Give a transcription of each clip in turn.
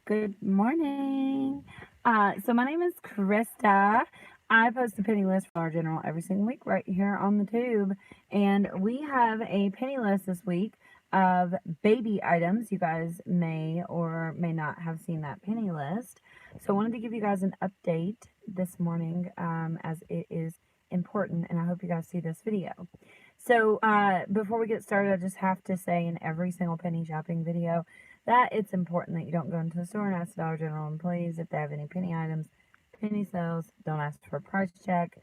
Good morning. So my name is Krista. I post a penny list for our general every single week right here on the tube. And we have a penny list this week of baby items. You guys may or may not have seen that penny list. So I wanted to give you guys an update this morning as it is important, and I hope you guys see this video. So before we get started, I just have to say in every single penny shopping video that it's important that you don't go into the store and ask the Dollar General employees if they have any penny items, penny sales, don't ask for a price check,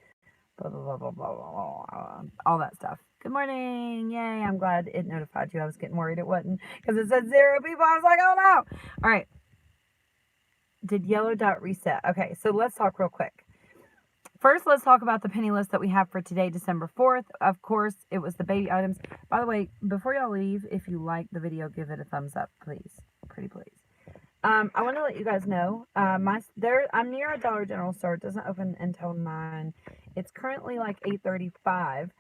blah, blah, blah, blah, blah, blah, blah, all that stuff. Good morning. Yay. I'm glad it notified you. I was getting worried it wasn't because it said 0 people. I was like, oh no. All right. Did yellow dot reset? Okay, so let's talk real quick. First, let's talk about the penny list that we have for today, December 4th. Of course, it was the baby items. By the way, before y'all leave, if you like the video, give it a thumbs up, please. Pretty please. I want to let you guys know, I'm near a Dollar General store. It doesn't open until 9. It's currently like 8:35.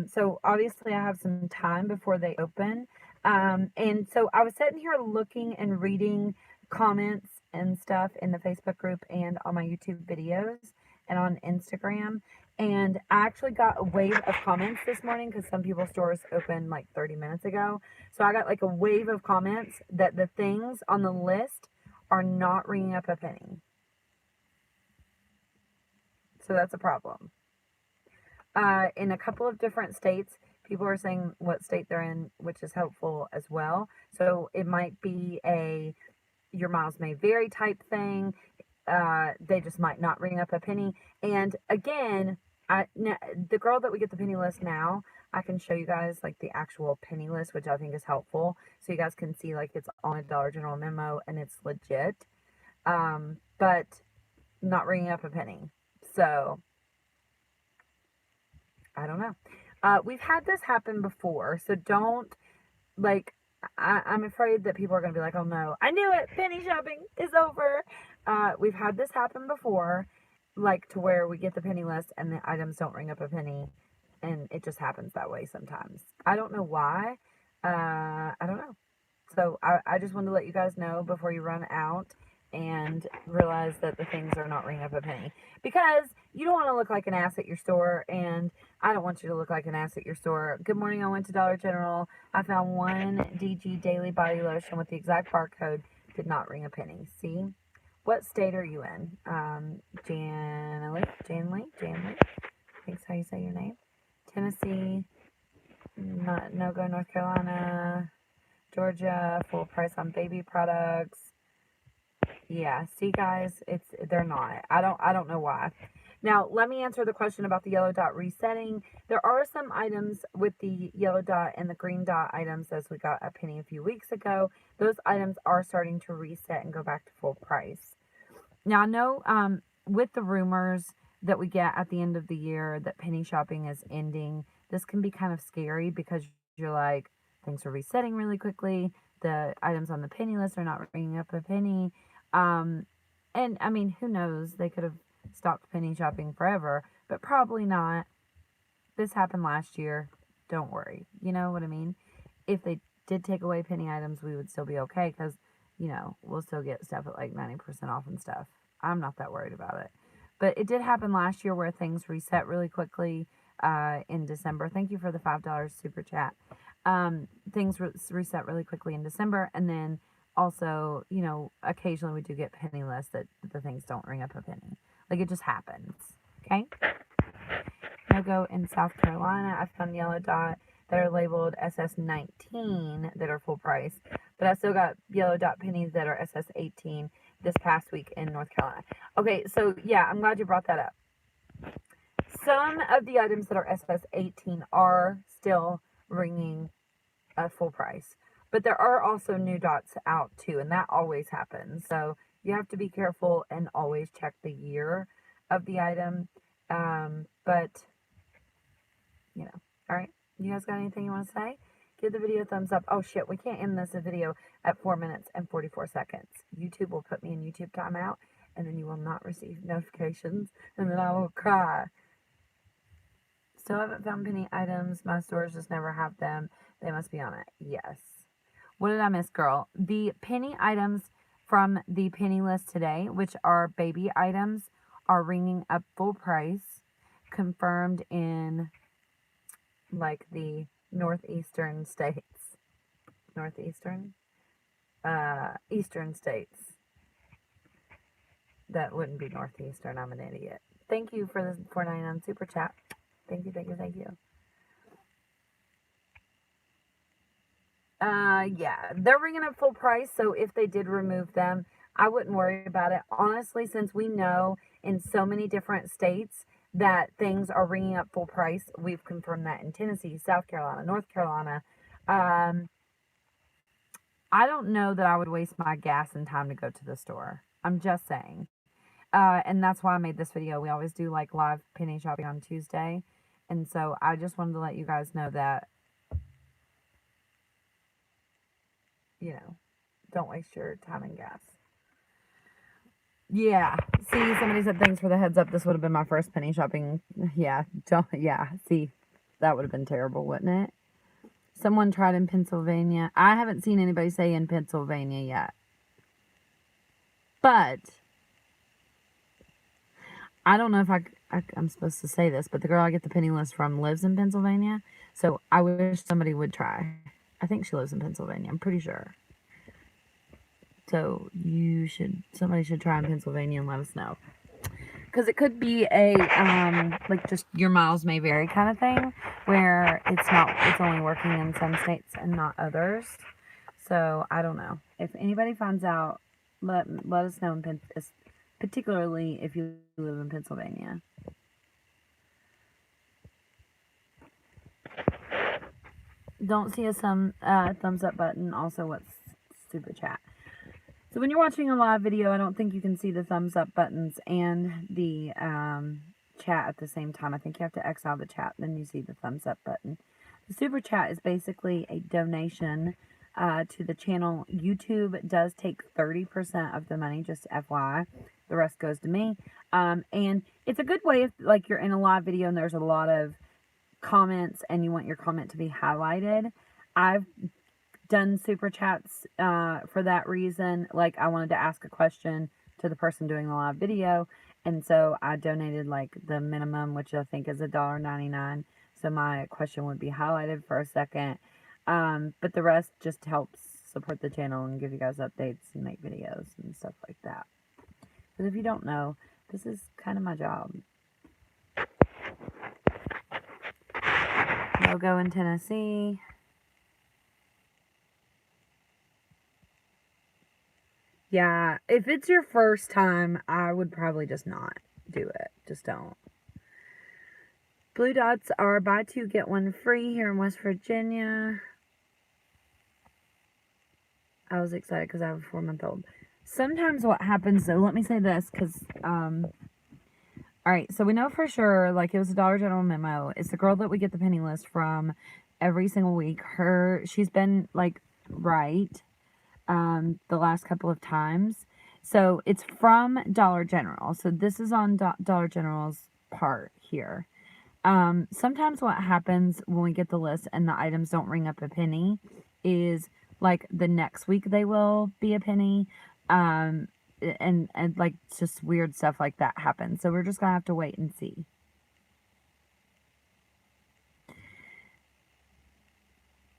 So obviously I have some time before they open. And so I was sitting here looking and reading comments and stuff in the Facebook group and on my YouTube videos and on Instagram. And I actually got a wave of comments this morning because some people's stores opened like 30 minutes ago. So I got like a wave of comments that the things on the list are not ringing up a penny. So that's a problem. In a couple of different states, people are saying what state they're in, which is helpful as well. So it might be a your miles may vary type thing. They just might not ring up a penny. And again, the girl that we get the penny list now, I can show you guys like the actual penny list, which I think is helpful. So you guys can see like it's on a Dollar General memo and it's legit. But not ringing up a penny. So I don't know. We've had this happen before, so don't like. I'm afraid that people are going to be like, "Oh no, I knew it! Penny shopping is over." We've had this happen before, like to where we get the penny list and the items don't ring up a penny, and it just happens that way sometimes. I don't know why. I don't know. So I just wanted to let you guys know before you run out and realize that the things are not ringing up a penny, because you don't want to look like an ass at your store, and I don't want you to look like an ass at your store. Good morning. I went to Dollar General. I found one DG Daily Body Lotion with the exact barcode. Did not ring a penny. See? What state are you in? Janley, I think's how you say your name. Tennessee, no go, North Carolina, Georgia, full price on baby products. Yeah, see guys, they're not. I don't know why. Now, let me answer the question about the yellow dot resetting. There are some items with the yellow dot and the green dot items, as we got a penny a few weeks ago. Those items are starting to reset and go back to full price. Now, I know with the rumors that we get at the end of the year that penny shopping is ending, this can be kind of scary because you're like, things are resetting really quickly. The items on the penny list are not ringing up a penny. And I mean, who knows? They could have stopped penny shopping forever, but probably not. This happened last year. Don't worry. You know what I mean? If they did take away penny items, we would still be okay because, you know, we'll still get stuff at like 90% off and stuff. I'm not that worried about it. But it did happen last year where things reset really quickly in December. Thank you for the $5 super chat. Things reset really quickly in December, and then also, you know, occasionally we do get penny lists that the things don't ring up a penny. Like, it just happens. Okay? No go in South Carolina. I found yellow dot that are labeled SS19 that are full price, but I still got yellow dot pennies that are SS18 this past week in North Carolina. Okay, so yeah, I'm glad you brought that up. Some of the items that are SS18 are still ringing a full price, but there are also new dots out too, and that always happens. So you have to be careful and always check the year of the item. But you know, all right. You guys got anything you want to say? Give the video a thumbs up. Oh shit, we can't end this video at 4 minutes and 44 seconds. YouTube will put me in YouTube timeout, and then you will not receive notifications, and then I will cry. Still haven't found penny items. My stores just never have them. They must be on it. Yes. What did I miss, girl? The penny items from the penny list today, which are baby items, are ringing up full price, confirmed in like the northeastern states. Northeastern? Eastern states. That wouldn't be northeastern. I'm an idiot. Thank you for the $4.99 super chat. Thank you, thank you, thank you. Yeah, they're ringing up full price, so if they did remove them, I wouldn't worry about it. Honestly, since we know in so many different states that things are ringing up full price, we've confirmed that in Tennessee, South Carolina, North Carolina. I don't know that I would waste my gas and time to go to the store. I'm just saying. And that's why I made this video. We always do like live penny shopping on Tuesday. And so I just wanted to let you guys know that, you know, don't waste your time and gas. Yeah. See, somebody said thanks for the heads up. This would have been my first penny shopping. Yeah. Yeah. See, that would have been terrible, wouldn't it? Someone tried in Pennsylvania. I haven't seen anybody say in Pennsylvania yet. But I don't know if I'm supposed to say this, but the girl I get the penny list from lives in Pennsylvania. So I wish somebody would try. I think she lives in Pennsylvania. I'm pretty sure. So somebody should try in Pennsylvania and let us know. Because it could be a, like just your miles may vary kind of thing, where it's only working in some states and not others. So I don't know. If anybody finds out, let us know, particularly if you live in Pennsylvania. Don't see a thumbs up button. Also, what's super chat? So when you're watching a live video, I don't think you can see the thumbs up buttons and the chat at the same time. I think you have to X out the chat, then you see the thumbs up button. The super chat is basically a donation to the channel. YouTube does take 30% of the money, just FYI. The rest goes to me. And it's a good way if like you're in a live video and there's a lot of comments and you want your comment to be highlighted. I've done super chats for that reason. Like I wanted to ask a question to the person doing the live video, and so I donated like the minimum, which I think is $1.99. So my question would be highlighted for a second, but the rest just helps support the channel and give you guys updates and make videos and stuff like that. Because if you don't know, this is kind of my job. Logo in Tennessee. Yeah, if it's your first time, I would probably just not do it. Just don't. Blue dots are buy two, get one free here in West Virginia. I was excited because I have a 4-month-old. Sometimes what happens, though, let me say this, because, alright, so we know for sure, like, it was a Dollar General memo. It's the girl that we get the penny list from every single week. She's been, like, right the last couple of times. So it's from Dollar General. So this is on Dollar General's part here. Sometimes what happens when we get the list and the items don't ring up a penny is like the next week they will be a penny. And like just weird stuff like that happens. So we're just gonna have to wait and see.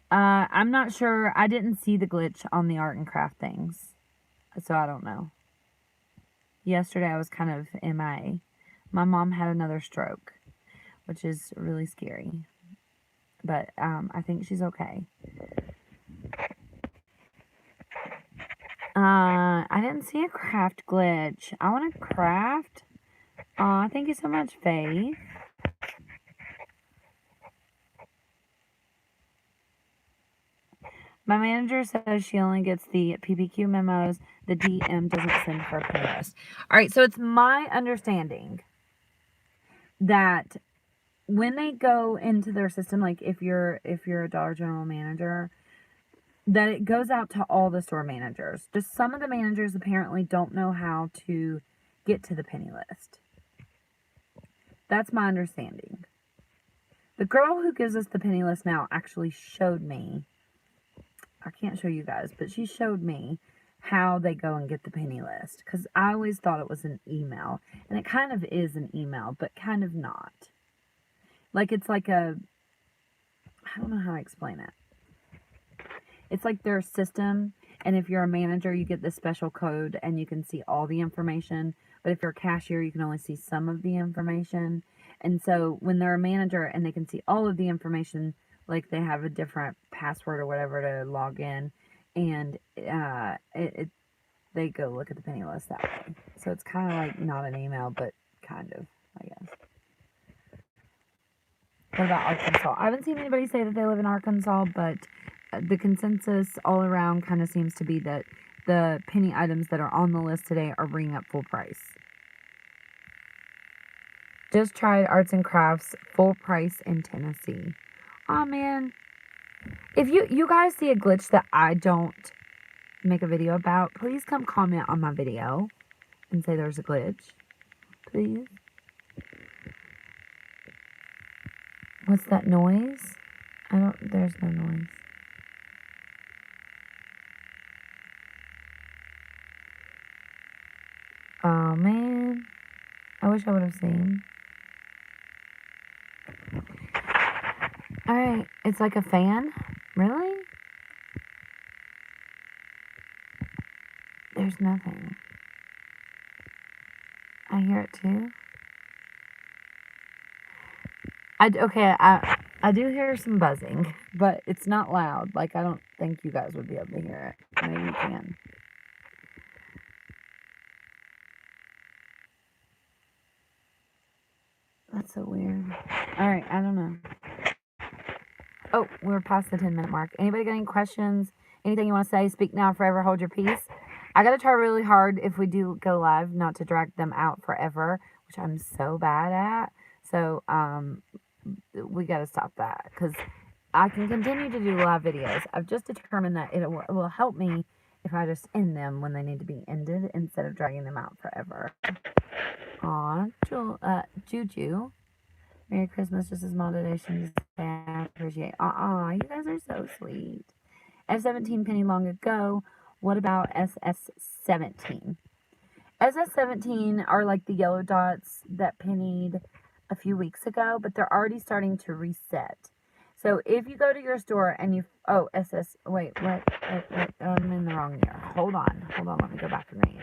I'm not sure. I didn't see the glitch on the art and craft things, so I don't know. Yesterday I was kind of MIA. My mom had another stroke, which is really scary. But I think she's okay. I didn't see a craft glitch. I want to craft. Aw, thank you so much, Faith. My manager says she only gets the PPQ memos. The DM doesn't send her POS. All right, so it's my understanding that when they go into their system, like if you're a Dollar General manager, that it goes out to all the store managers. Just some of the managers apparently don't know how to get to the penny list. That's my understanding. The girl who gives us the penny list now actually showed me. I can't show you guys, but she showed me how they go and get the penny list, because I always thought it was an email, and it kind of is an email, but kind of not. Like, it's like I don't know how to explain it. It's like their system, and if you're a manager, you get this special code and you can see all the information, but if you're a cashier, you can only see some of the information. And so when they're a manager and they can see all of the information, like they have a different password or whatever to log in, and they go look at the penny list that way. So it's kind of like not an email, but kind of, I guess. What about Arkansas? I haven't seen anybody say that they live in Arkansas, but the consensus all around kind of seems to be that the penny items that are on the list today are bringing up full price. Just tried arts and crafts full price in Tennessee. Oh man. If you guys see a glitch that I don't make a video about, please come comment on my video and say there's a glitch. Please. What's that noise? There's no noise. Oh man. I wish I would have seen. Alright, it's like a fan? Really? There's nothing. I hear it too. I do hear some buzzing, but it's not loud. Like, I don't think you guys would be able to hear it. Maybe you can. That's so weird. Alright, I don't know. Oh, we're past the 10-minute mark. Anybody got any questions? Anything you want to say? Speak now, forever hold your peace. I got to try really hard if we do go live not to drag them out forever, which I'm so bad at. So, we got to stop that because I can continue to do live videos. I've just determined that it will help me if I just end them when they need to be ended instead of dragging them out forever. Aw, Juju. Merry Christmas, just a small donation to say I appreciate. You guys are so sweet. F17 penny long ago. What about SS17? SS17 are like the yellow dots that pennied a few weeks ago, but they're already starting to reset. So if you go to your store and wait, I'm in the wrong year. Hold on, let me go back and read,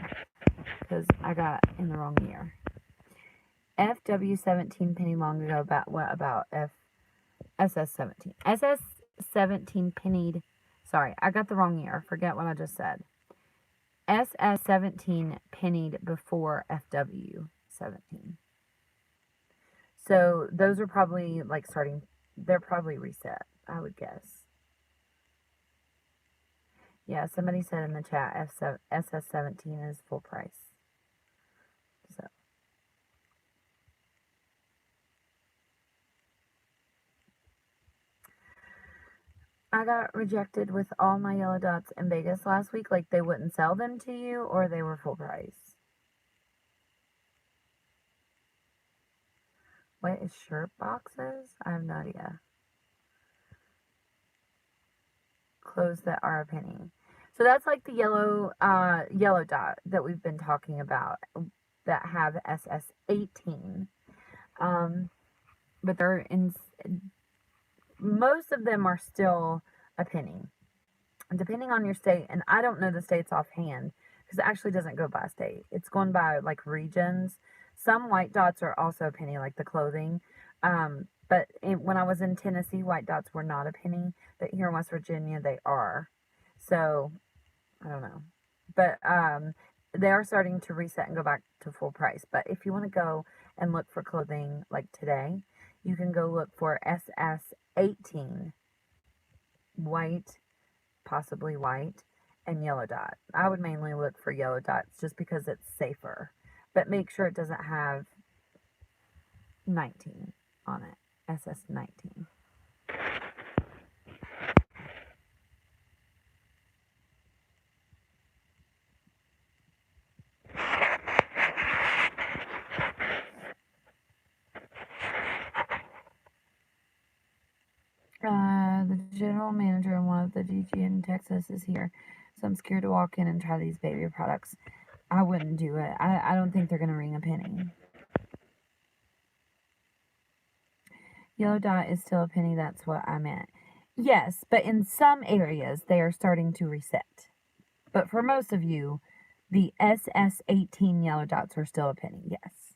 because I got in the wrong year. FW17 penny long ago, about what about SS17? SS17 pennied, sorry, I got the wrong year, forget what I just said. SS17 pennied before FW17. So those are probably like they're probably reset, I would guess. Yeah, somebody said in the chat SS17 is full price. So I got rejected with all my yellow dots in Vegas last week, like they wouldn't sell them to you or they were full price. What is shirt boxes? I have no idea. Clothes that are a penny. So that's like the yellow dot that we've been talking about that have SS18. But they're most of them are still a penny. Depending on your state, and I don't know the states offhand because it actually doesn't go by state. It's going by like regions. Some white dots are also a penny, like the clothing. But when I was in Tennessee, white dots were not a penny. But here in West Virginia, they are. So, I don't know. But they are starting to reset and go back to full price. But if you want to go and look for clothing like today, you can go look for SS18 white, possibly white, and yellow dot. I would mainly look for yellow dots just because it's safer. But make sure it doesn't have 19 on it. SS19. The general manager in one of the DG in Texas is here. So I'm scared to walk in and try these baby products. I wouldn't do it. I don't think they're going to ring a penny. Yellow dot is still a penny. That's what I meant. Yes, but in some areas, they are starting to reset. But for most of you, the SS18 yellow dots are still a penny. Yes.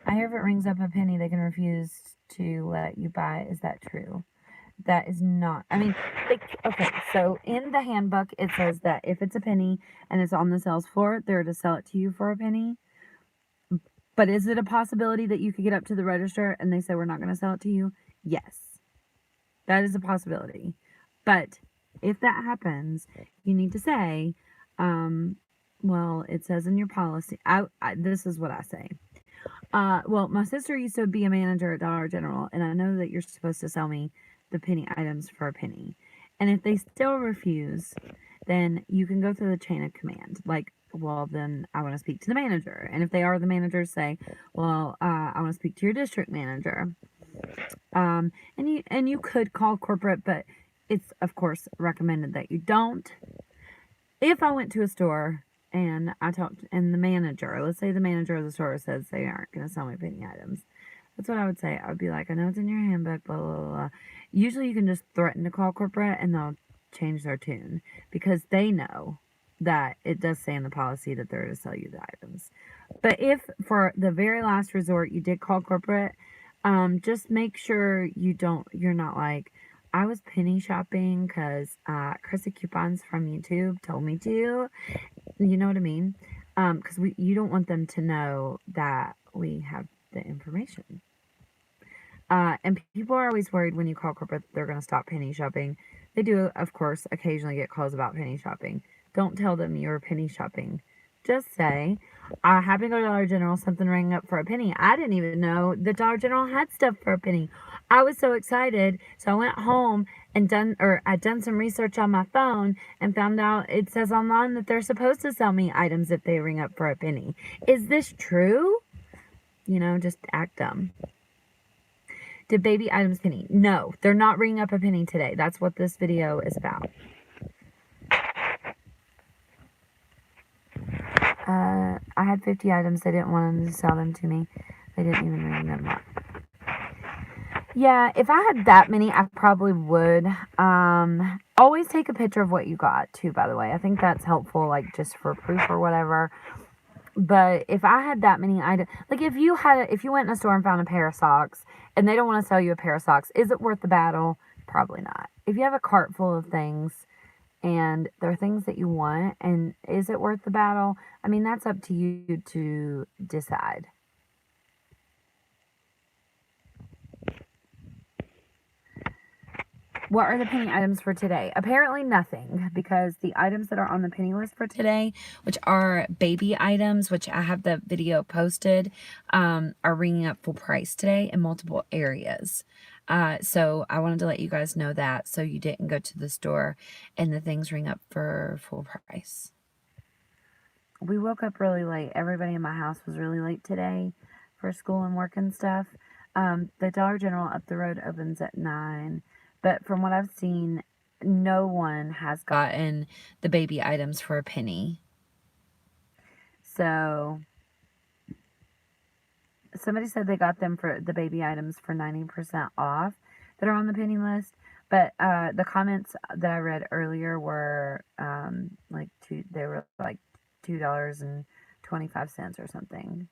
I hear if it rings up a penny, they can refuse to let you buy it. Is that true? That is not. I mean, okay, so in the handbook, it says that if it's a penny and it's on the sales floor, they're to sell it to you for a penny. But is it a possibility that you could get up to the register and they say, we're not going to sell it to you? Yes. That is a possibility. But if that happens, you need to say, well, it says in your policy. This is what I say. Well, my sister used to be a manager at Dollar General, and I know that you're supposed to sell me the penny items for a penny. And if they still refuse, then you can go through the chain of command. Like, well, then I want to speak to the manager. And if they are the manager, say, well, I want to speak to your district manager. And you could call corporate, but it's, of course, recommended that you don't. If I went to a store and I talked, and the manager, let's say the manager of the store says they aren't going to sell me penny items, that's what I would say. I would be like, I know it's in your handbook, blah, blah, blah. Usually you can just threaten to call corporate and they'll change their tune because they know that it does say in the policy that they're to sell you the items. But if for the very last resort you did call corporate, just make sure you're not like, I was penny shopping because Chrissy Coupons from YouTube told me to. You know what I mean? Because you don't want them to know that we have the information. And people are always worried when you call corporate that they're going to stop penny shopping. They do, of course, occasionally get calls about penny shopping. Don't tell them you're penny shopping. Just say, I happened to go to Dollar General, something rang up for a penny. I didn't even know the Dollar General had stuff for a penny. I was so excited, so I went home and I'd done some research on my phone and found out it says online that they're supposed to sell me items if they ring up for a penny. Is this true? Just act dumb. Did baby items penny? No, they're not ringing up a penny today. That's what this video is about. I had 50 items. They didn't want them to sell them to me. They didn't even ring them up. Yeah, if I had that many, I probably would. Always take a picture of what you got, too, by the way. I think that's helpful, like, just for proof or whatever. But if I had that many items, like if you went in a store and found a pair of socks and they don't want to sell you a pair of socks, is it worth the battle? Probably not. If you have a cart full of things and there are things that you want, and is it worth the battle? I mean, that's up to you to decide. What are the penny items for today? Apparently nothing, because the items that are on the penny list for today, which are baby items, which I have the video posted, are ringing up full price today in multiple areas. So I wanted to let you guys know that, so you didn't go to the store and the things ring up for full price. We woke up really late. Everybody in my house was really late today for school and work and stuff. The Dollar General up the road opens at 9. But from what I've seen, no one has gotten the baby items for a penny. So, somebody said they got them for the baby items for 90% off that are on the penny list. But the comments that I read earlier were like $2.25 or something.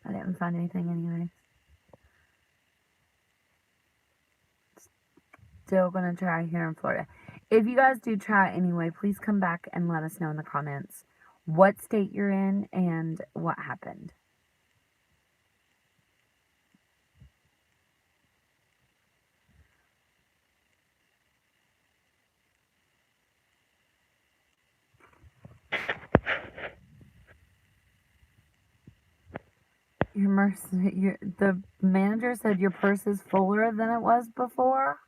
I didn't find anything anyway. Still gonna try here in Florida. If you guys do try anyway, please come back and let us know in the comments what state you're in and what happened. The manager said your purse is fuller than it was before.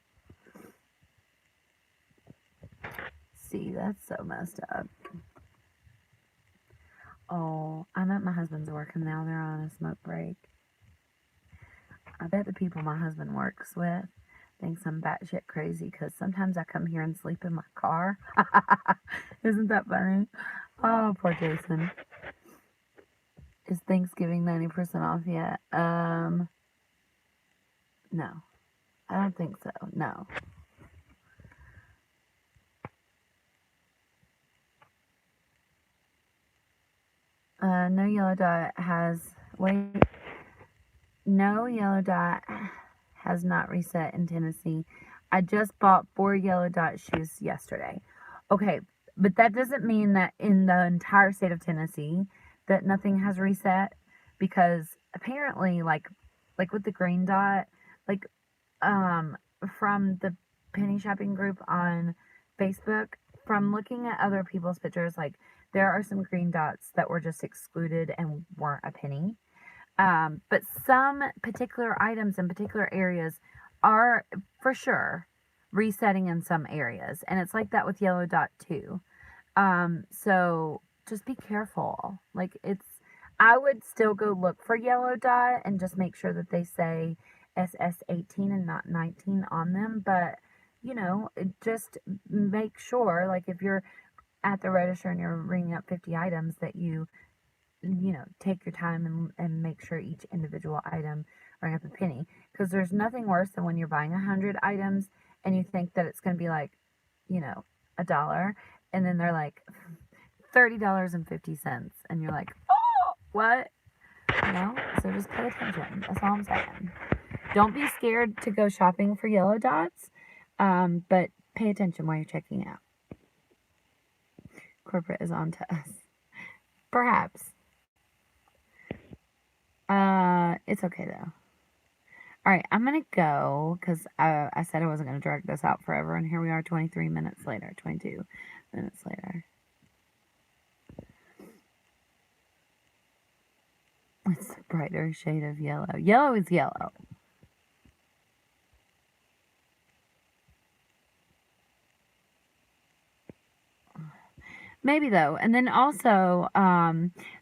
See, that's so messed up. Oh, I'm at my husband's work and now they're on a smoke break. I bet the people my husband works with thinks I'm batshit crazy because sometimes I come here and sleep in my car. Isn't that funny? Oh, poor Jason. Is Thanksgiving 90% off yet? No. I don't think so. No. No Yellow Dot has... Wait. No Yellow Dot has not reset in Tennessee. I just bought 4 Yellow Dot shoes yesterday. Okay, but that doesn't mean that in the entire state of Tennessee that nothing has reset, because apparently like with the green dot, like from the penny shopping group on Facebook, from looking at other people's pictures, like there are some green dots that were just excluded and weren't a penny. But some particular items in particular areas are for sure resetting in some areas. And it's like that with Yellow Dot too. So just be careful. Like I would still go look for Yellow Dot and just make sure that they say SS18 and not 19 on them. But, just make sure, like if you're at the register and you're ringing up 50 items, that you take your time and make sure each individual item ring up a penny. Because there's nothing worse than when you're buying 100 items and you think that it's going to be like, $1, and then they're like $30.50, and you're like, oh, what? So just pay attention. That's all I'm saying. Don't be scared to go shopping for Yellow Dots, but pay attention while you're checking out. Corporate is on to us. Perhaps. It's okay though. Alright, I'm gonna go, because I said I wasn't gonna drag this out forever, and here we are 23 minutes later, 22 minutes later. It's a brighter shade of yellow. Yellow is yellow. Maybe though. And then also,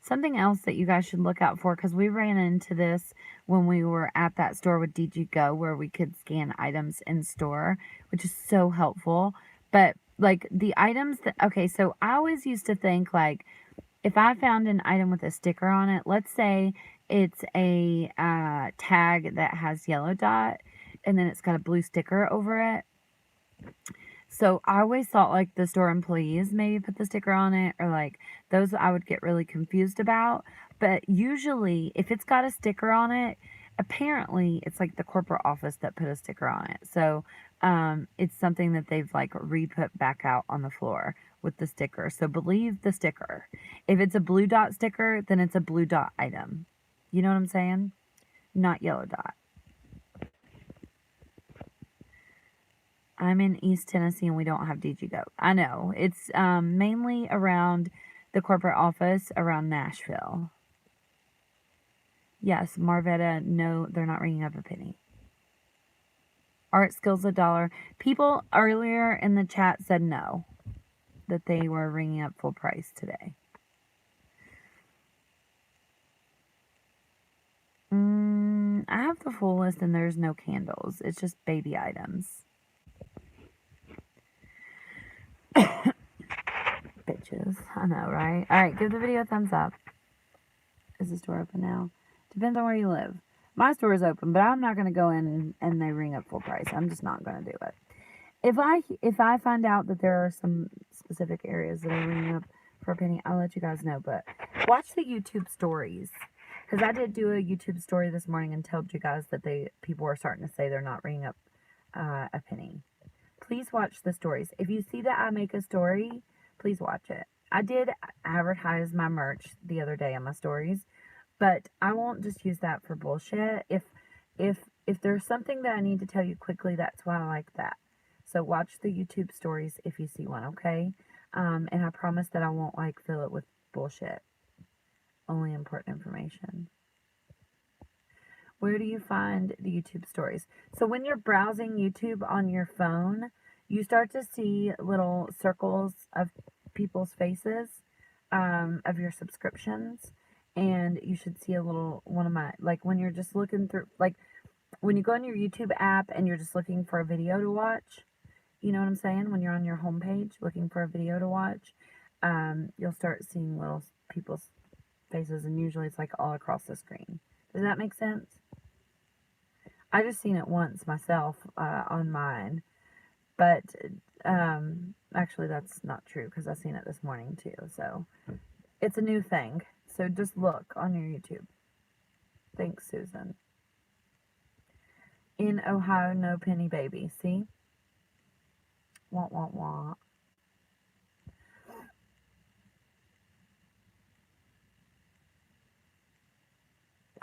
something else that you guys should look out for, because we ran into this when we were at that store with DG Go, where we could scan items in store, which is so helpful. But like the items that, okay, so I always used to think, like, if I found an item with a sticker on it, let's say it's a tag that has Yellow Dot and then it's got a blue sticker over it. So I always thought like the store employees maybe put the sticker on it, or like those I would get really confused about. But usually if it's got a sticker on it, apparently it's like the corporate office that put a sticker on it. So it's something that they've like re-put back out on the floor with the sticker. So believe the sticker. If it's a blue dot sticker, then it's a blue dot item. You know what I'm saying? Not Yellow Dot. I'm in East Tennessee and we don't have DG Go. I know. It's mainly around the corporate office around Nashville. Yes, Marvetta, no, they're not ringing up a penny. Art Skills $1. People earlier in the chat said no, that they were ringing up full price today. I have the full list and there's no candles. It's just baby items. Bitches. I know, right? Alright, give the video a thumbs up. Is the store open now? Depends on where you live. My store is open, but I'm not going to go in and they ring up full price. I'm just not going to do it. If I find out that there are some specific areas that are ringing up for a penny, I'll let you guys know. But watch the YouTube stories. Because I did do a YouTube story this morning and told you guys that people were starting to say they're not ringing up a penny. Please watch the stories. If you see that I make a story, please watch it. I did advertise my merch the other day on my stories, but I won't just use that for bullshit. If there's something that I need to tell you quickly, that's why I like that. So watch the YouTube stories if you see one, okay? And I promise that I won't like fill it with bullshit. Only important information. Where do you find the YouTube stories? So when you're browsing YouTube on your phone, you start to see little circles of people's faces, of your subscriptions, and you should see a little one of my, like when you're just looking through, like when you go on your YouTube app and you're just looking for a video to watch, you know what I'm saying? When you're on your homepage looking for a video to watch, you'll start seeing little people's faces, and usually it's like all across the screen. Does that make sense? I just seen it once myself on mine, but actually that's not true because I seen it this morning too. So it's a new thing. So just look on your YouTube. Thanks, Susan. In Ohio, no penny baby. See? Wah, wah, wah.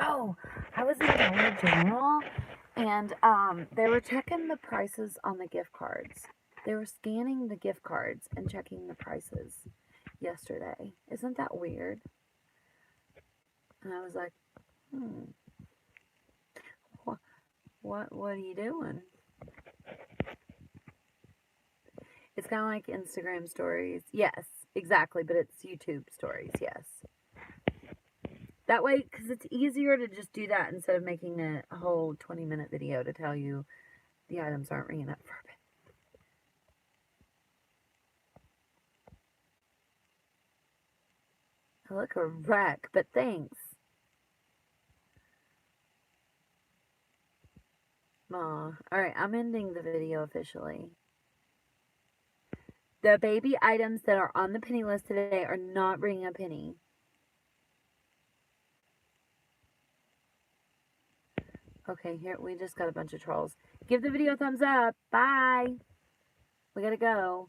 Oh, I was in Dollar General, and they were checking the prices on the gift cards. They were scanning the gift cards and checking the prices yesterday. Isn't that weird? And I was like, what are you doing? It's kind of like Instagram stories. Yes, exactly, but it's YouTube stories, yes. That way, because it's easier to just do that instead of making a whole 20-minute video to tell you the items aren't ringing up for a bit. I look a wreck, but thanks. Aw. Alright, I'm ending the video officially. The baby items that are on the penny list today are not bringing a penny. Okay, here, we just got a bunch of trolls. Give the video a thumbs up. Bye. We gotta go.